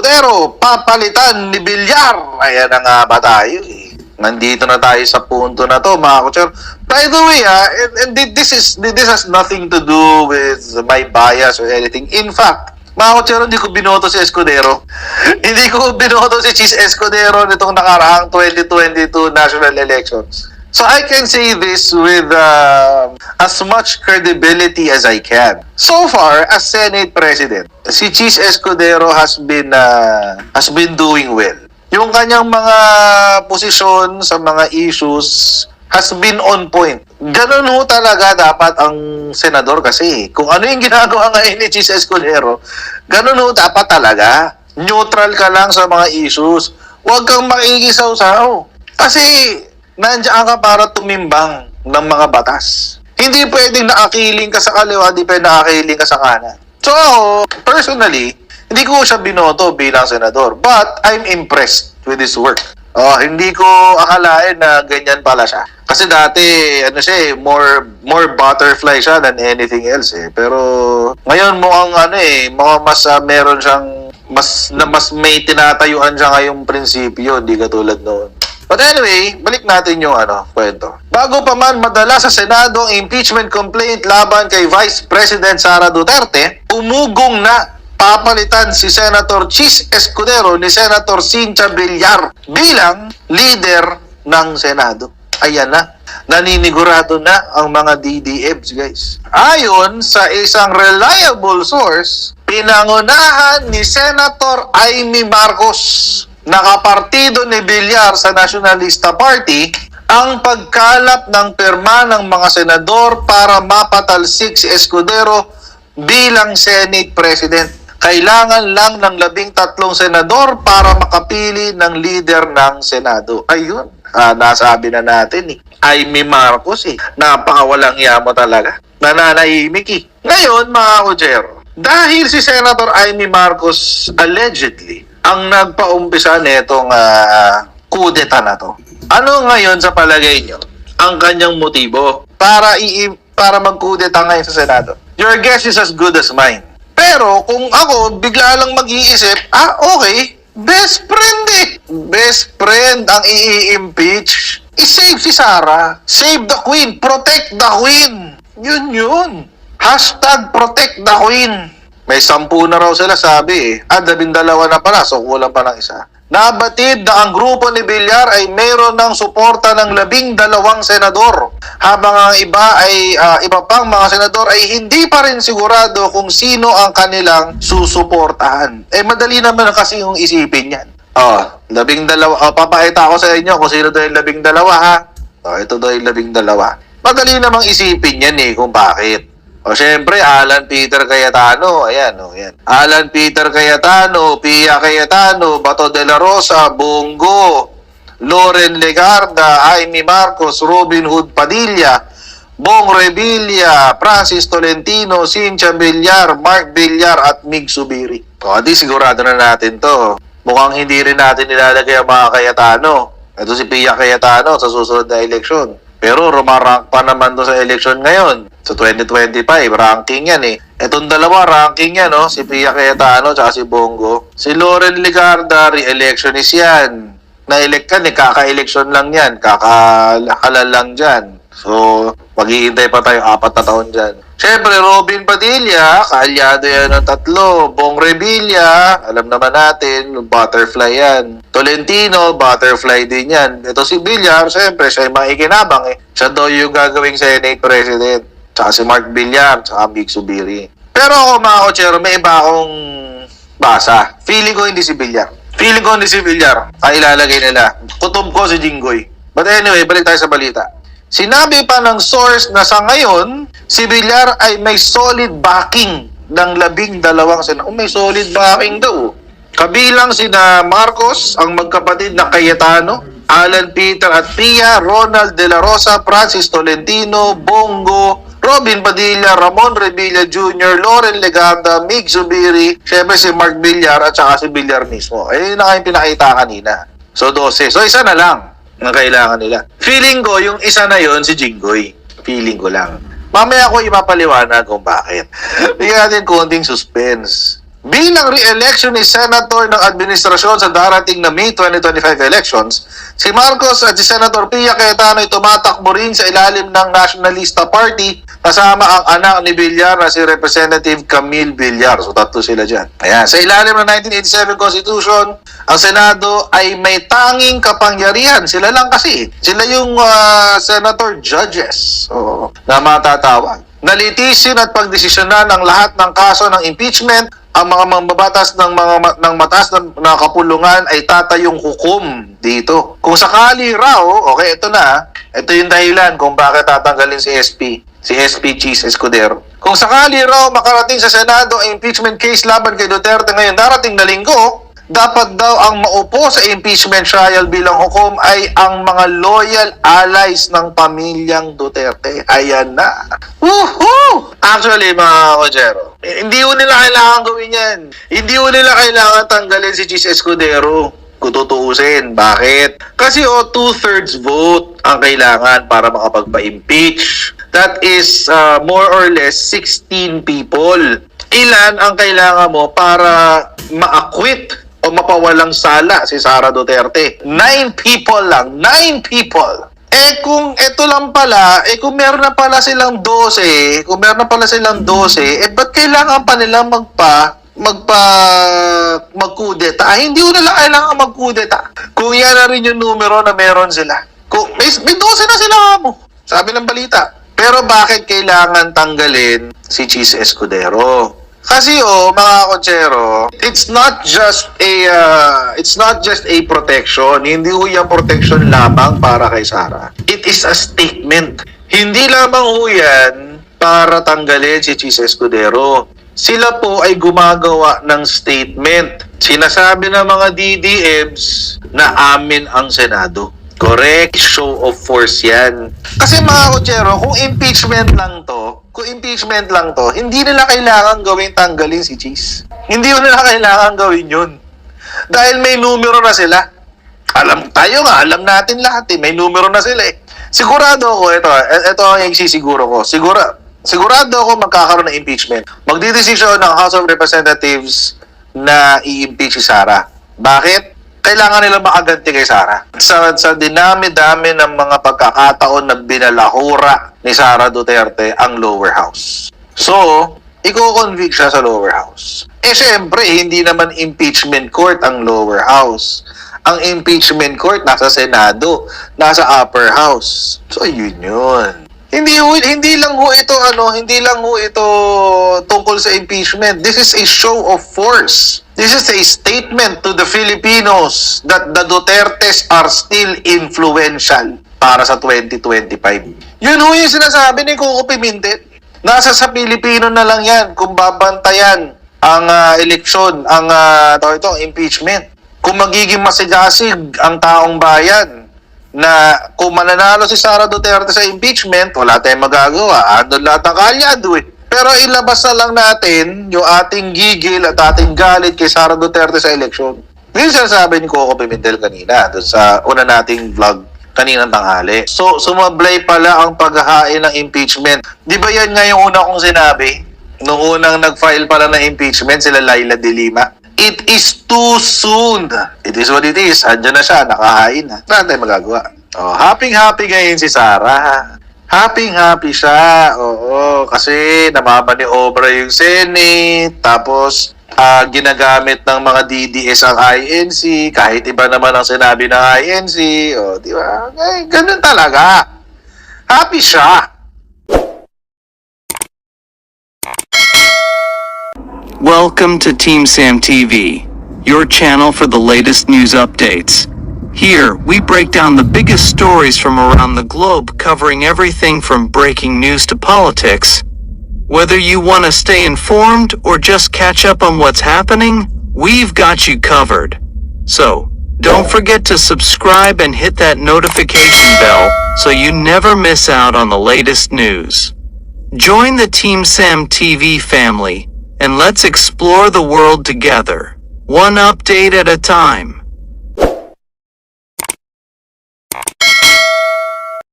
Escudero, papalitan ni Villar. Ayan na nga ba tayo eh. Nandito na tayo sa punto na to, mga kutsero. By the way, and this has nothing to do with my bias or anything. In fact, mga kutsero, hindi ko binoto si Escudero. Hindi ko binoto si Cheese Escudero nitong nakaraang 2022 national elections. So I can say this with as much credibility as I can. So far, as Senate President, si Cheese Escudero has been doing well. Yung kanyang mga posisyon sa mga issues has been on point. Ganun ho talaga dapat ang senador kasi. Kung ano yung ginagawa ngayon ni Cheese Escudero, ganun ho dapat talaga. Neutral ka lang sa mga issues. Huwag kang makikisaw-saw. Kasi nandiyan ka para tumimbang ng mga batas. Hindi pwedeng nakakiling ka sa kaliwa, hindi pwedeng nakakiling ka sa kanan. So, personally, hindi ko siya binoto bilang senador. But, I'm impressed with his work. Hindi ko akalain na ganyan pala siya. Kasi dati, more butterfly siya than anything else eh. Pero, ngayon mukhang mas meron siyang, mas may tinatayuan siya ngayong prinsipyo, hindi katulad noon. But anyway, balik natin yung kwento. Bago pa man madala sa Senado ang impeachment complaint laban kay Vice President Sara Duterte, umugong na papalitan si Senator Cheese Escudero ni Senator Cynthia Villar bilang leader ng Senado. Ayan na, naninigurado na ang mga DDMs, guys. Ayon sa isang reliable source, pinangunahan ni Senator Amy Marcos, nakapartido ni Villar sa Nationalista Party, ang pagkalap ng pirma ng mga senador para mapatalsik si Escudero bilang Senate President. Kailangan lang ng 13 senador para makapili ng leader ng Senado. Ayun, nasabi na natin eh. Amy Marcos eh. Napakawalang yamo talaga. Nananahimik eh. Ngayon, mga kutsero, dahil si Senator Amy Marcos allegedly ang nagpaumpisa netong kudeta na to. Ano ngayon sa palagay nyo ang kanyang motibo para magkudeta ngayon sa Senado? Your guess is as good as mine. Pero kung ako bigla lang mag-iisip, okay, best friend eh. Best friend ang i-impeach. I-save si Sara. Save the Queen. Protect the Queen. Yun. #protect the Queen. May 10 na raw sila sabi eh. 12 na pala, so kulang pa ng isa. Nabatid na ang grupo ni Villar ay mayroon ng suporta ng 12 senador. Habang ang iba pang mga senador ay hindi pa rin sigurado kung sino ang kanilang susuportahan. Madali naman kasi yung isipin yan. 12. Papakita ko sa inyo kung sino daw yung 12 ha. Ito daw yung 12. Madali namang isipin yan eh kung bakit. Siyempre, Alan Peter Cayetano, ayan. Alan Peter Cayetano, Pia Cayetano, Bato de la Rosa, Bongo, Loren Legarda, Amy Marcos, Robin Hood Padilla, Bong Revilla, Francis Tolentino, Cynthia Villar, Mark Villar, at Mig Subiri. Di sigurado na natin to. Mukhang hindi rin natin nilalagay ang mga Cayetano. Ito si Pia Cayetano sa susunod na eleksyon. Pero rumarank pa naman to sa eleksyon ngayon. Sa 2025, ranking yan eh. Itong dalawa, ranking yan, no? Si Pia Cayetano at si Bongo. Si Loren Legarda, re-electionist yan. Na-elect ka, kaka-eleksyon lang yan. Kakahalal lang dyan. So, maghihintay pa tayo 4 na taon dyan. Siyempre, Robin Padilla, kaalyado yan ng 3. Bong Revilla, alam naman natin, butterfly yan. Tolentino, butterfly din yan. Ito si Villar, siyempre, siya yung makikinabang eh. Siya daw yung gagawing Senate President. Tsaka si Mark Villar, tsaka Mig Subiri. Pero ako, mga kotsero, may iba akong basa. Feeling ko hindi si Villar. Ay ilalagay nila. Kutob ko si Jinggoy. But anyway, balik tayo sa balita. Sinabi pa ng source na sa ngayon, si Villar ay may solid backing ng 12 senador. May solid backing daw. Kabilang sina Marcos, ang magkapatid na Cayetano, Alan Peter at Pia, Ronald de la Rosa, Francis Tolentino, Bongo, Robin Padilla, Ramon Revilla Jr., Loren Legarda, Mig Subiri, syempre si Mark Villar at saka si Villar mismo. Yun na kayong pinakita kanina. So 12. So isa na lang ang kailangan nila. Feeling ko yung isa na yon si Jinggoy. Feeling ko lang. Mamaya ko ipapaliwanag kung bakit. Bigyan natin konting suspense. Bilang re-election ni Senator ng administrasyon sa darating na May 2025 elections, si Marcos at si Senator Pia Cayetano ay tumatakbo rin sa ilalim ng Nationalista Party kasama ang anak ni Villar na si Representative Camille Villar. So, tatlo sila dyan. Ayan. Sa ilalim ng 1987 Constitution, ang Senado ay may tanging kapangyarihan. Sila lang kasi. Sila yung Senator Judges na matatawag. Nalitisin at pagdesisyonan ng lahat ng kaso ng impeachment. Ang mga mambabatas ng mataas na kapulungan ay tatayong hukom dito. Kung sakali raw, okay, ito na. Ito yung dahilan kung bakit tatanggalin si SP Cheese Escudero. Kung sakali raw makarating sa Senado ang impeachment case laban kay Duterte ngayon darating na linggo, dapat daw ang maupo sa impeachment trial bilang hukom ay ang mga loyal allies ng pamilyang Duterte. Ayan na. Woohoo! Actually, mga Kojero, hindi ko nila kailangan gawin yan. Hindi ko nila kailangan tanggalin si Cheese Escudero. Kung tutuusin. Bakit? Kasi 2/3 vote ang kailangan para makapagpa-impeach. That is more or less 16 people. Ilan ang kailangan mo para ma-acquit o mapawalang sala si Sara Duterte? 9 people lang. 9 people. Kung ito lang pala, kung meron na pala silang 12, ba't kailangan pa nila magkudeta? Hindi ko nila kailangan magkudeta. Kung yan na rin yung numero na meron sila. Kung may 12 na sila mo. Sabi ng balita. Pero bakit kailangan tanggalin si Cheese Escudero? Kasi mga Konchero, it's not just a protection. Hindi ho yan protection lamang para kay Sara. It is a statement. Hindi lamang ho yan para tanggalin si Cheese Escudero. Sila po ay gumagawa ng statement. Sinasabi ng mga DDMs na amin ang Senado. Correct. Show of force yan. Kasi mga Konchero, kung impeachment lang to, hindi nila kailangan gawin tanggalin si Cheese. Hindi nila kailangan gawin yun. Dahil may numero na sila. Alam natin lahat may numero na sila Sigurado ako, ito ang isisiguro ko. Sigurado ako magkakaroon ng impeachment. Magdidesisyon ng House of Representatives na i-impeach si Sara. Bakit? Kailangan nila makaganti kay Sara. Sa dinami-dami ng mga pagkakataon na binalahura ni Sara Duterte ang lower house. So, i-convict siya sa lower house. Syempre, hindi naman impeachment court ang lower house. Ang impeachment court nasa Senado, nasa upper house. So, yun. Hindi lang ho ito tungkol sa impeachment. This is a show of force. This is a statement to the Filipinos that the Dutertes are still influential para sa 2025. Yun ho yung sinasabi ni Coco Pimentel. Nasa sa Pilipino na lang yan kung babantayan ang eleksyon, ang impeachment. Kung magiging masigasig ang taong bayan na kung mananalo si Sara Duterte sa impeachment, wala tayong magagawa. Andun lahat ng kalyado Pero ilabas na lang natin yung ating gigil at ating galit kay Sara Duterte sa eleksyon. Yun sinasabi ni Coco Pimentel kanina doon sa una nating vlog kaninang tanghali. So, sumablay pala ang paghahain ng impeachment. Di ba yan nga yung una kong sinabi? Nung unang nag-file pala ng impeachment, sila Laila de Lima. It is too soon. It is what it is. Andiyan na siya, nakahain na. Wala tayong magagawa. Happy ngayon si Sara. Happy siya. Oo, kasi namamaniobra yung Senate. Tapos, ginagamit ng mga DDS ang INC. Kahit iba naman ang sinabi ng INC. Di ba? Ganun talaga. Happy siya. Welcome to Team Sam TV, your channel for the latest news updates. Here, we break down the biggest stories from around the globe, covering everything from breaking news to politics. Whether you want to stay informed or just catch up on what's happening, we've got you covered. So, don't forget to subscribe and hit that notification bell so you never miss out on the latest news. Join the Team Sam TV family, and let's explore the world together, one update at a time.